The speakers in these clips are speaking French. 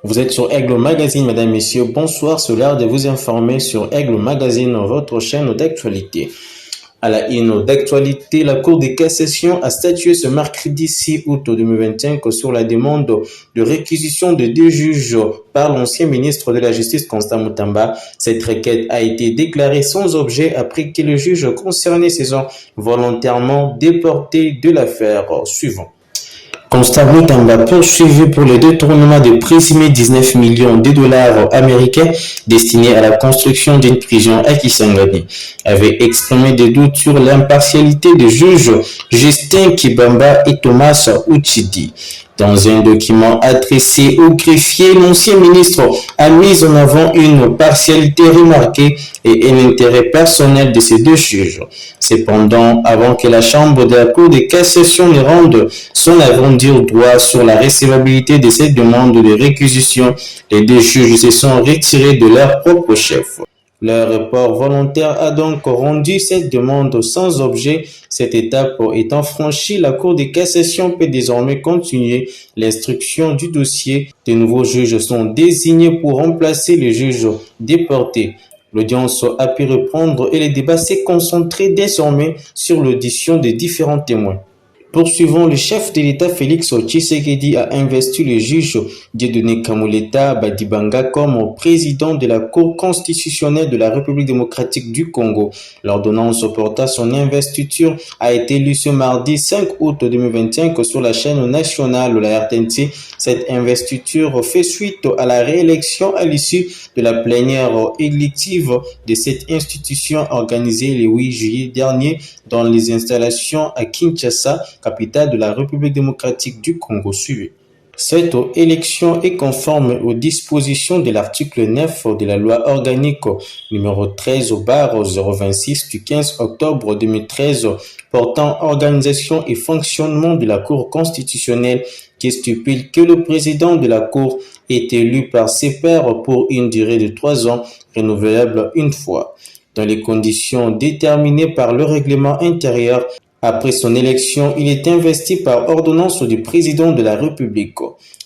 Vous êtes sur Aigle Magazine, mesdames, messieurs. Bonsoir, c'est l'heure de vous informer sur Aigle Magazine, votre chaîne d'actualité. À la une d'actualité, la Cour de cassation a statué ce mercredi 6 août 2025 sur la demande de réquisition de deux juges par l'ancien ministre de la Justice, Constant Mutamba. Cette requête a été déclarée sans objet après que le juge concerné se soit volontairement déporté de l'affaire suivante. Constant Mutamba, poursuivi pour le détournement de présumés 19 millions de dollars américains destinés à la construction d'une prison à Kisangani, avait exprimé des doutes sur l'impartialité des juges Justin Kibamba et Thomas Uchidi. Dans un document adressé au greffier, l'ancien ministre a mis en avant une partialité remarquée et un intérêt personnel de ces deux juges. Cependant, avant que la Chambre de la Cour de cassation ne rende son avant-dire droit sur la recevabilité de cette demande de réquisition, les deux juges se sont retirés de leur propre chef. Leur report volontaire a donc rendu cette demande sans objet. Cette étape étant franchie, la Cour de cassation peut désormais continuer l'instruction du dossier. De nouveaux juges sont désignés pour remplacer les juges déportés. L'audience a pu reprendre et le débat s'est concentré désormais sur l'audition des différents témoins. Poursuivant, le chef de l'État Félix Tshisekedi a investi le juge Dieudonné Kamuleta Badibanga comme président de la Cour constitutionnelle de la République démocratique du Congo. L'ordonnance portant son investiture a été lue ce mardi 5 août 2025 sur la chaîne nationale de la RTNC. Cette investiture fait suite à la réélection à l'issue de la plénière élective de cette institution organisée le 8 juillet dernier dans les installations à Kinshasa, capitale de la République démocratique du Congo suivie. Cette élection est conforme aux dispositions de l'article 9 de la loi organique numéro 13/026 du 15 octobre 2013 portant organisation et fonctionnement de la Cour constitutionnelle qui stipule que le président de la Cour est élu par ses pairs pour une durée de 3 ans, renouvelable une fois, dans les conditions déterminées par le règlement intérieur. Après son élection, il est investi par ordonnance du président de la République.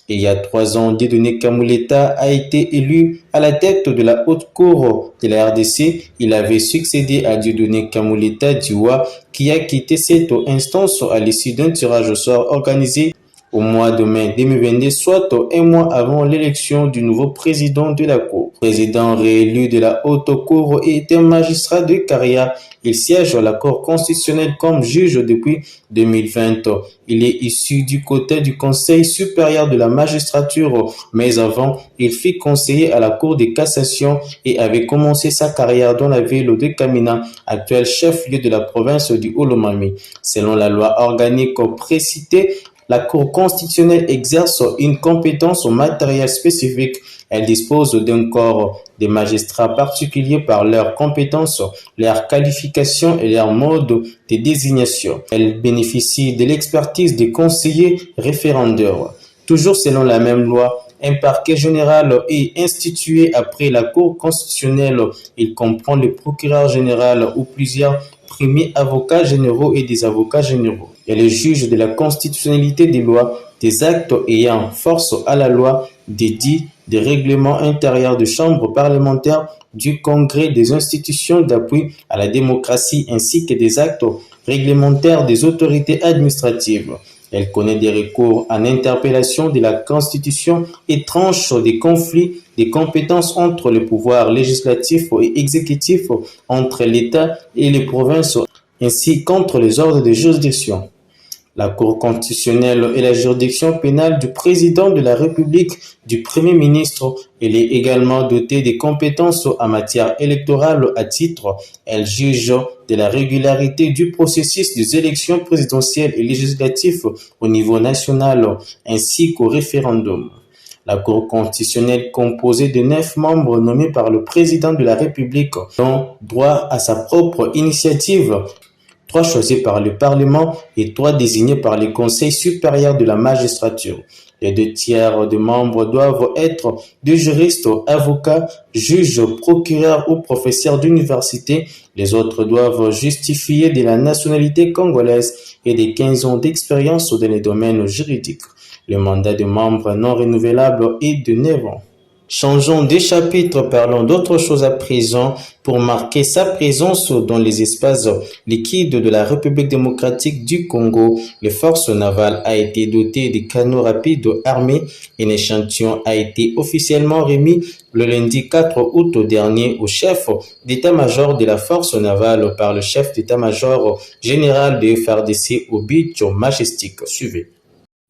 Et il y a 3 ans, Dieudonné Kamuleta a été élu à la tête de la haute cour de la RDC. Il avait succédé à Dieudonné Kamuleta Diwa qui a quitté cette instance à l'issue d'un tirage au sort organisé au mois de mai 2022, soit un mois avant l'élection du nouveau président de la Cour. Président réélu de la Haute Cour est un magistrat de carrière. Il siège à la Cour constitutionnelle comme juge depuis 2020. Il est issu du côté du Conseil supérieur de la magistrature, mais avant, il fut conseiller à la Cour de cassation et avait commencé sa carrière dans la ville de Kamina, actuel chef-lieu de la province du Olomami. Selon la loi organique précitée, la Cour constitutionnelle exerce une compétence au matériel spécifique. Elle dispose d'un corps de magistrats particuliers par leurs compétences, leurs qualifications et leur mode de désignation. Elle bénéficie de l'expertise des conseillers référendaires. Toujours selon la même loi, un parquet général est institué après la Cour constitutionnelle. Il comprend le procureur général ou plusieurs premiers avocats généraux et des avocats généraux. Et le juge de la constitutionnalité des lois, des actes ayant force à la loi, des dits, des règlements intérieurs de chambres parlementaires, du Congrès, des institutions d'appui à la démocratie ainsi que des actes réglementaires des autorités administratives. Elle connaît des recours en interpellation de la Constitution et tranche des conflits des compétences entre le pouvoir législatif et exécutif, entre l'État et les provinces, ainsi qu'entre les ordres de juridiction. La Cour constitutionnelle est la juridiction pénale du président de la République, du Premier ministre. Elle est également dotée des compétences en matière électorale à titre. Elle juge de la régularité du processus des élections présidentielles et législatives au niveau national, ainsi qu'au référendum. La Cour constitutionnelle, composée de 9 membres nommés par le président de la République, ont droit à sa propre initiative. 3 choisis par le Parlement et 3 désignés par le Conseil supérieur de la magistrature. Les 2 tiers des membres doivent être des juristes, avocats, juges, procureurs ou professeurs d'université. Les autres doivent justifier de la nationalité congolaise et de 15 ans d'expérience dans les domaines juridiques. Le mandat de membre non renouvelable est de 9 ans. Changeons de chapitre, parlons d'autre chose à présent. Pour marquer sa présence dans les espaces liquides de la République démocratique du Congo, les forces navales a été dotées de canons rapides armés. Un échantillon a été officiellement remis le lundi 4 août dernier au chef d'état-major de la force navale par le chef d'état-major général de FARDC au Beach Majestic. Suivez.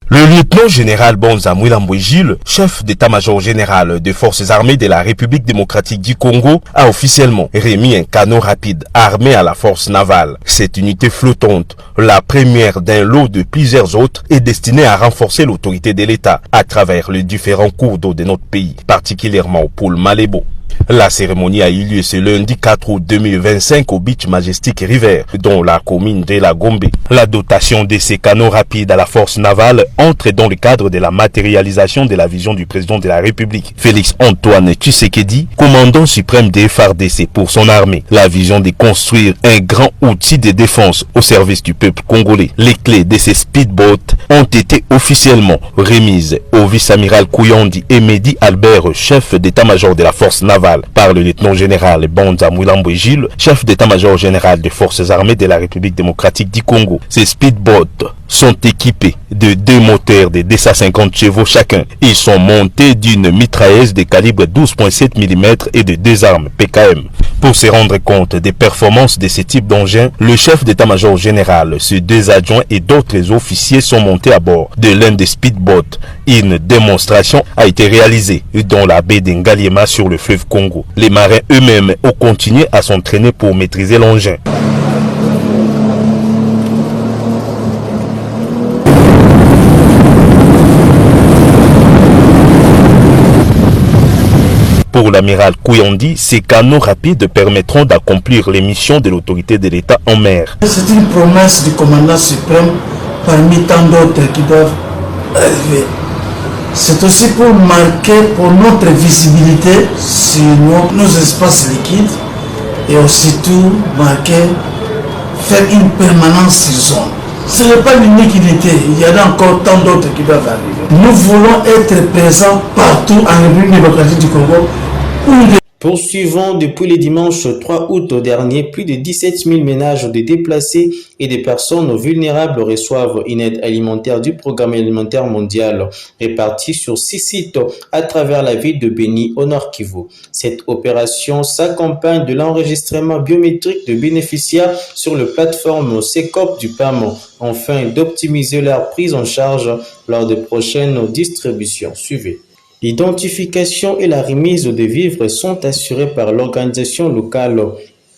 Le lieutenant général Bonza Mwilambo Gilles, chef d'état-major général des forces armées de la République démocratique du Congo, a officiellement remis un canon rapide armé à la force navale. Cette unité flottante, la première d'un lot de plusieurs autres, est destinée à renforcer l'autorité de l'État à travers les différents cours d'eau de notre pays, particulièrement au pôle Malébo. La cérémonie a eu lieu ce lundi 4 août 2025 au Beach Majestic River, dans la commune de la Gombe. La dotation de ces canons rapides à la force navale entre dans le cadre de la matérialisation de la vision du président de la République, Félix Antoine Tshisekedi, commandant suprême des FARDC pour son armée. La vision de construire un grand outil de défense au service du peuple congolais. Les clés de ces speedboats ont été officiellement remises au vice-amiral Kouyondi et Mehdi Albert, chef d'état-major de la force navale, par le lieutenant général Bonza Mwilambo Gilles, chef d'état-major général des forces armées de la République démocratique du Congo. Ces speedboats sont équipés de 2 moteurs de 250 chevaux chacun. Ils sont montés d'une mitrailleuse de calibre 12,7 mm et de 2 armes PKM. Pour se rendre compte des performances de ce type d'engin, le chef d'état-major général, ses 2 adjoints et d'autres officiers sont montés à bord de l'un des speedboats. Une démonstration a été réalisée dans la baie d'Ngaliema sur le fleuve Congo. Les marins eux-mêmes ont continué à s'entraîner pour maîtriser l'engin. Pour l'amiral Kouyondi, ces canons rapides permettront d'accomplir les missions de l'autorité de l'État en mer. C'est une promesse du commandant suprême parmi tant d'autres qui doivent arriver. C'est aussi pour marquer pour notre visibilité sur nos espaces liquides et aussi tout marquer, faire une permanence sur zone. Ce n'est pas l'unique unité, il y en a encore tant d'autres qui doivent arriver. Nous voulons être présents partout en République démocratique du Congo. Poursuivons depuis le dimanche 3 août dernier, plus de 17 000 ménages de déplacés et des personnes vulnérables reçoivent une aide alimentaire du Programme alimentaire mondial répartie sur 6 sites à travers la ville de Beni au Nord Kivu. Cette opération s'accompagne de l'enregistrement biométrique de bénéficiaires sur la plateforme SECOP du PAM afin d'optimiser leur prise en charge lors de prochaines distributions. Suivez. L'identification et la remise de vivres sont assurées par l'organisation locale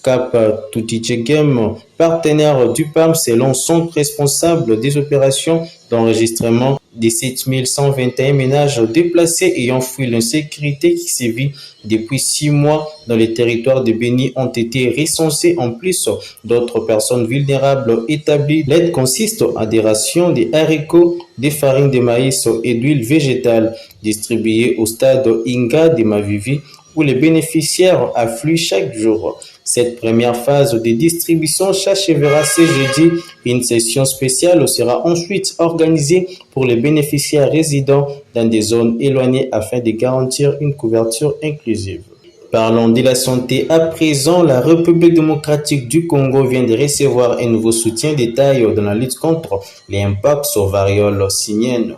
Cap Tutijegem, partenaire du PAM selon son responsable des opérations d'enregistrement des 7121 ménages déplacés ayant fui l'insécurité qui sévit depuis 6 mois dans les territoires de Beni ont été recensés. En plus d'autres personnes vulnérables établies. L'aide consiste à des rations, des haricots, des farines de maïs et d'huile végétale distribuées au stade Inga de Mavivi où les bénéficiaires affluent chaque jour. Cette première phase de distribution s'achèvera ce jeudi. Une session spéciale sera ensuite organisée pour les bénéficiaires résidant dans des zones éloignées afin de garantir une couverture inclusive. Parlons de la santé à présent. La République démocratique du Congo vient de recevoir un nouveau soutien d'État dans la lutte contre les impacts aux variole simiennes.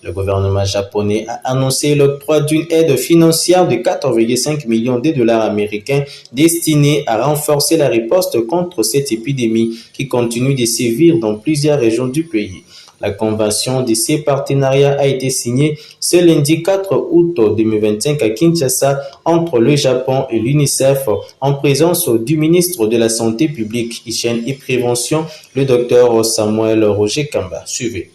Le gouvernement japonais a annoncé l'octroi d'une aide financière de 4,5 millions de dollars américains destinée à renforcer la riposte contre cette épidémie qui continue de sévir dans plusieurs régions du pays. La convention de ces partenariats a été signée ce lundi 4 août 2025 à Kinshasa entre le Japon et l'UNICEF en présence du ministre de la Santé publique, Hygiène et Prévention, le Dr Samuel Roger Kamba. Suivez.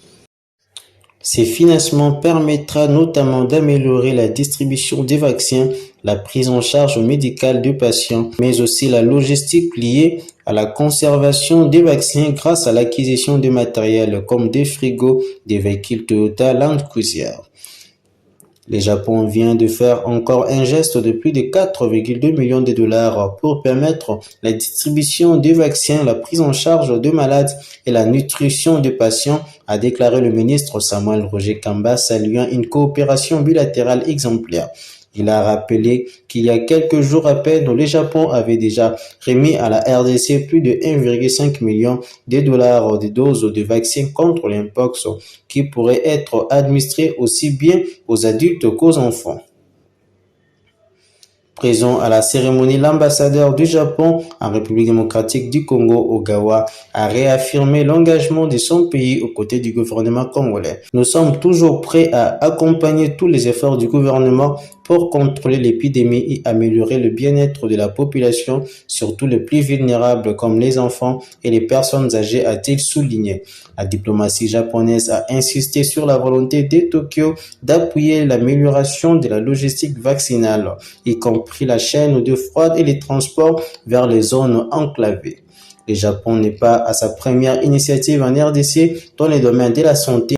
Ces financements permettra notamment d'améliorer la distribution des vaccins, la prise en charge médicale des patients, mais aussi la logistique liée à la conservation des vaccins grâce à l'acquisition de matériel comme des frigos, des véhicules Toyota Land Cruiser. Le Japon vient de faire encore un geste de plus de 4,2 millions de dollars pour permettre la distribution des vaccins, la prise en charge de malades et la nutrition des patients, a déclaré le ministre Samuel Roger Kamba, saluant une coopération bilatérale exemplaire. Il a rappelé qu'il y a quelques jours à peine, le Japon avait déjà remis à la RDC plus de 1,5 million de dollars de doses de vaccins contre l'Mpox qui pourraient être administrées aussi bien aux adultes qu'aux enfants. Présent à la cérémonie, l'ambassadeur du Japon en République démocratique du Congo, Ogawa, a réaffirmé l'engagement de son pays aux côtés du gouvernement congolais. Nous sommes toujours prêts à accompagner tous les efforts du gouvernement pour contrôler l'épidémie et améliorer le bien-être de la population, surtout les plus vulnérables comme les enfants et les personnes âgées, a-t-il souligné. La diplomatie japonaise a insisté sur la volonté de Tokyo d'appuyer l'amélioration de la logistique vaccinale, y compris la chaîne de froid et les transports vers les zones enclavées. Le Japon n'est pas à sa première initiative en RDC dans les domaines de la santé.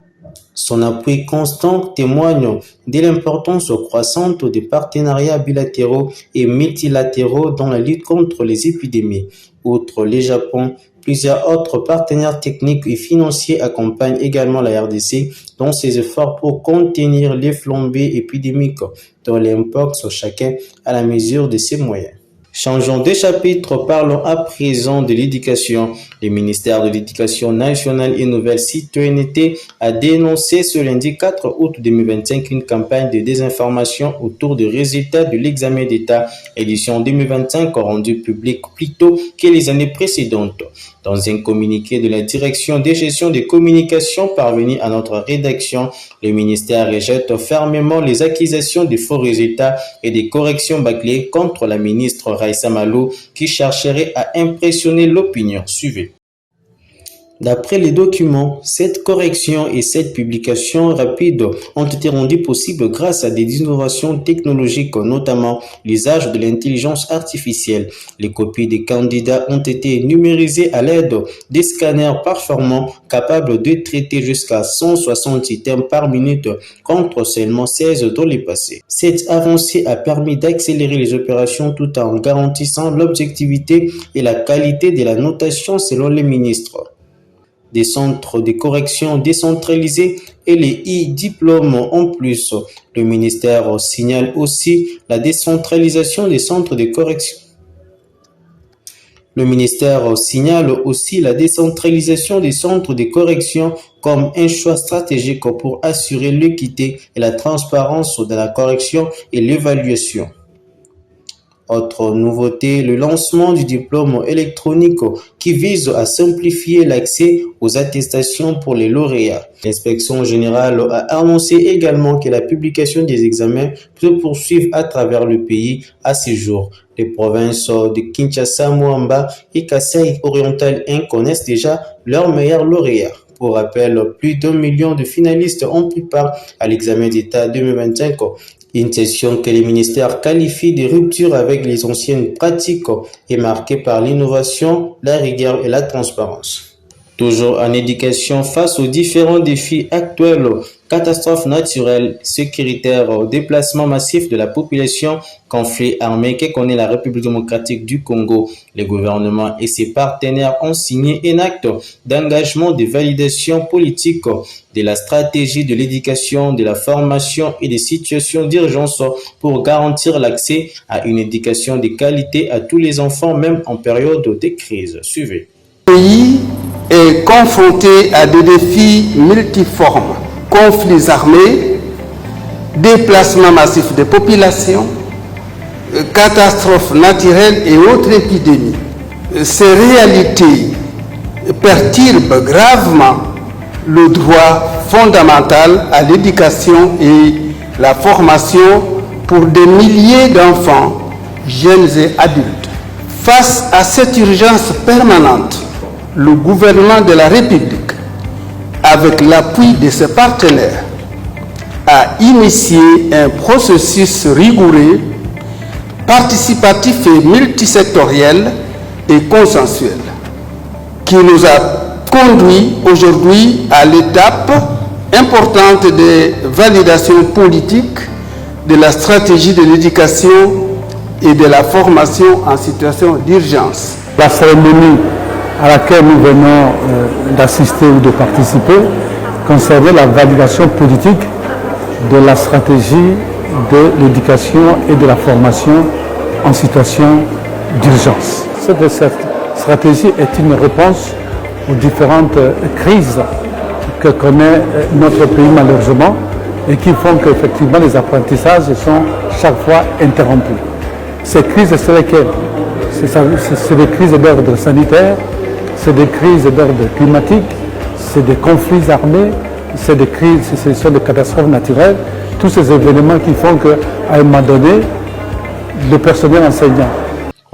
Son appui constant témoigne de l'importance croissante des partenariats bilatéraux et multilatéraux dans la lutte contre les épidémies. Outre le Japon, plusieurs autres partenaires techniques et financiers accompagnent également la RDC dans ses efforts pour contenir les flambées épidémiques dans l'Mpox, chacun à la mesure de ses moyens. Changeons de chapitre, parlons à présent de l'éducation. Le ministère de l'Éducation nationale et Nouvelle Citoyenneté a dénoncé ce lundi 4 août 2025 une campagne de désinformation autour des résultats de l'examen d'État édition 2025 rendu public plus tôt que les années précédentes. Dans un communiqué de la direction de gestion des communications parvenu à notre rédaction, le ministère rejette fermement les accusations de faux résultats et des corrections bâclées contre la ministre Raissa Malo qui chercherait à impressionner l'opinion. Suivez. D'après les documents, cette correction et cette publication rapide ont été rendues possibles grâce à des innovations technologiques, notamment l'usage de l'intelligence artificielle. Les copies des candidats ont été numérisées à l'aide des scanners performants capables de traiter jusqu'à 160 items par minute contre seulement 16 dans le passé. Cette avancée a permis d'accélérer les opérations tout en garantissant l'objectivité et la qualité de la notation selon les ministres. Des centres de correction décentralisés et les e-diplômes en plus. Le ministère signale aussi la décentralisation des centres de correction. Le ministère signale aussi la décentralisation des centres de correction comme un choix stratégique pour assurer l'équité et la transparence de la correction et l'évaluation. Autre nouveauté, le lancement du diplôme électronique qui vise à simplifier l'accès aux attestations pour les lauréats. L'Inspection générale a annoncé également que la publication des examens se poursuivre à travers le pays à ce jour. Les provinces de Kinshasa, Moamba et Kasaï oriental 1 connaissent déjà leurs meilleurs lauréats. Pour rappel, plus d'1 million de finalistes ont pris part à l'examen d'État 2025. Une session que les ministères qualifient de rupture avec les anciennes pratiques et marquée par l'innovation, la rigueur et la transparence. Toujours en éducation, face aux différents défis actuels, catastrophes naturelles, sécuritaires, déplacements massifs de la population, conflits armés que connaît la République démocratique du Congo, le gouvernement et ses partenaires ont signé un acte d'engagement de validation politique de la stratégie de l'éducation, de la formation et des situations d'urgence pour garantir l'accès à une éducation de qualité à tous les enfants, même en période de crise. Suivez. Le pays est confronté à des défis multiformes, conflits armés, déplacements massifs de populations, catastrophes naturelles et autres épidémies. Ces réalités perturbent gravement le droit fondamental à l'éducation et la formation pour des milliers d'enfants, jeunes et adultes. Face à cette urgence permanente, le gouvernement de la République, avec l'appui de ses partenaires, a initié un processus rigoureux, participatif et multisectoriel et consensuel, qui nous a conduit aujourd'hui à l'étape importante de validation politique de la stratégie de l'éducation et de la formation en situation d'urgence. La cérémonie à laquelle nous venons d'assister ou de participer concernait la validation politique de la stratégie de l'éducation et de la formation en situation d'urgence. Cette stratégie est une réponse aux différentes crises que connaît notre pays malheureusement et qui font qu'effectivement les apprentissages sont chaque fois interrompus. Ces crises, c'est lesquelles? C'est des crises d'ordre sanitaire, c'est des crises d'ordre climatique, c'est des conflits armés, c'est des crises, ce sont des catastrophes naturelles, tous ces événements qui font qu'à un moment donné, le personnel enseignant.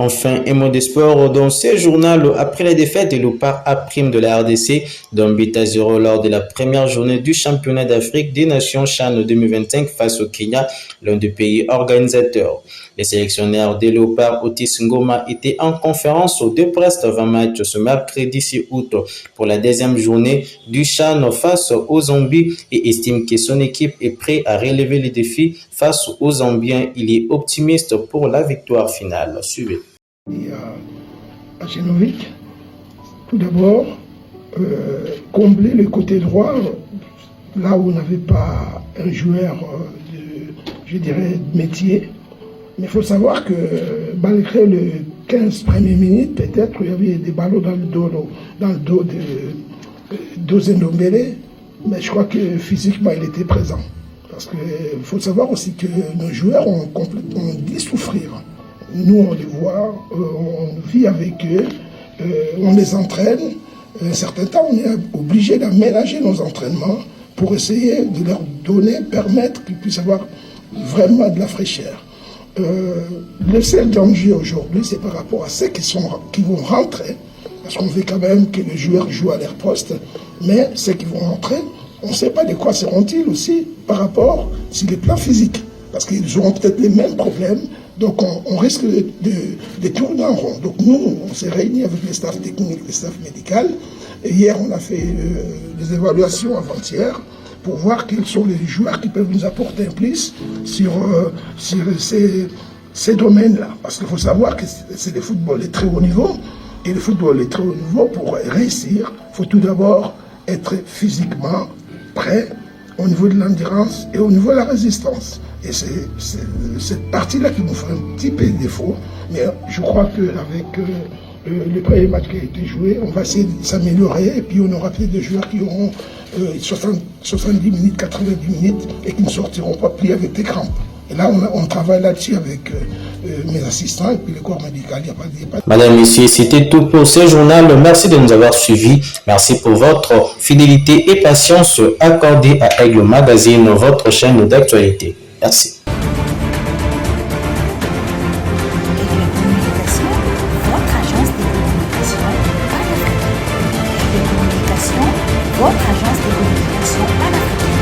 Enfin, un mot de sport dans ce journal après la défaite de Léopard A' de la RDC d'un but à 0 lors de la première journée du championnat d'Afrique des Nations CHAN 2025 face au Kenya, l'un des pays organisateurs. Les sélectionneurs des Léopards Otis Ngoma étaient en conférence de presse avant match ce mercredi 6 août pour la deuxième journée du CHAN face aux Zambie et estime que son équipe est prête à relever les défis face aux Zambiens. Il est optimiste pour la victoire finale. Suivez. Et à Genovic, tout d'abord, combler le côté droit, là où on n'avait pas un joueur de métier. Mais il faut savoir que malgré les 15 premières minutes, peut-être il y avait des ballons dans le dos d'Ozendombele, mais je crois que physiquement il était présent. Parce qu'il faut savoir aussi que nos joueurs ont complètement dit souffrir. Nous, on les voit, on vit avec eux, on les entraîne. Un certain temps, on est obligé d'aménager nos entraînements pour essayer de leur permettre qu'ils puissent avoir vraiment de la fraîcheur. Le seul danger aujourd'hui, c'est par rapport à ceux qui vont rentrer, parce qu'on veut quand même que les joueurs jouent à leur poste, mais ceux qui vont rentrer, on ne sait pas de quoi seront-ils aussi par rapport sur les plans physiques, parce qu'ils auront peut-être les mêmes problèmes. Donc on risque de tourner en rond. Donc nous, on s'est réunis avec les staffs techniques, les staffs médicaux. Et hier, on a fait des évaluations avant-hier pour voir quels sont les joueurs qui peuvent nous apporter un plus sur ces domaines-là. Parce qu'il faut savoir que c'est le football de très haut niveau. Et le football de très haut niveau, pour réussir, il faut tout d'abord être physiquement prêt au niveau de l'endurance et au niveau de la résistance. Et c'est cette partie-là qui nous fait un petit peu défaut. Mais je crois qu'avec le premier match qui a été joué, on va essayer de s'améliorer. Et puis on aura peut-être des joueurs qui auront 70 minutes, 90 minutes et qui ne sortiront pas plus avec des crampes. Et là, on travaille là-dessus avec mes assistants et puis le corps médical. Madame, Messieurs, c'était tout pour ce journal. Merci de nous avoir suivis. Merci pour votre fidélité et patience accordée à Aigle Magazine, votre chaîne d'actualité. Merci. Votre agence de communication panafricaine.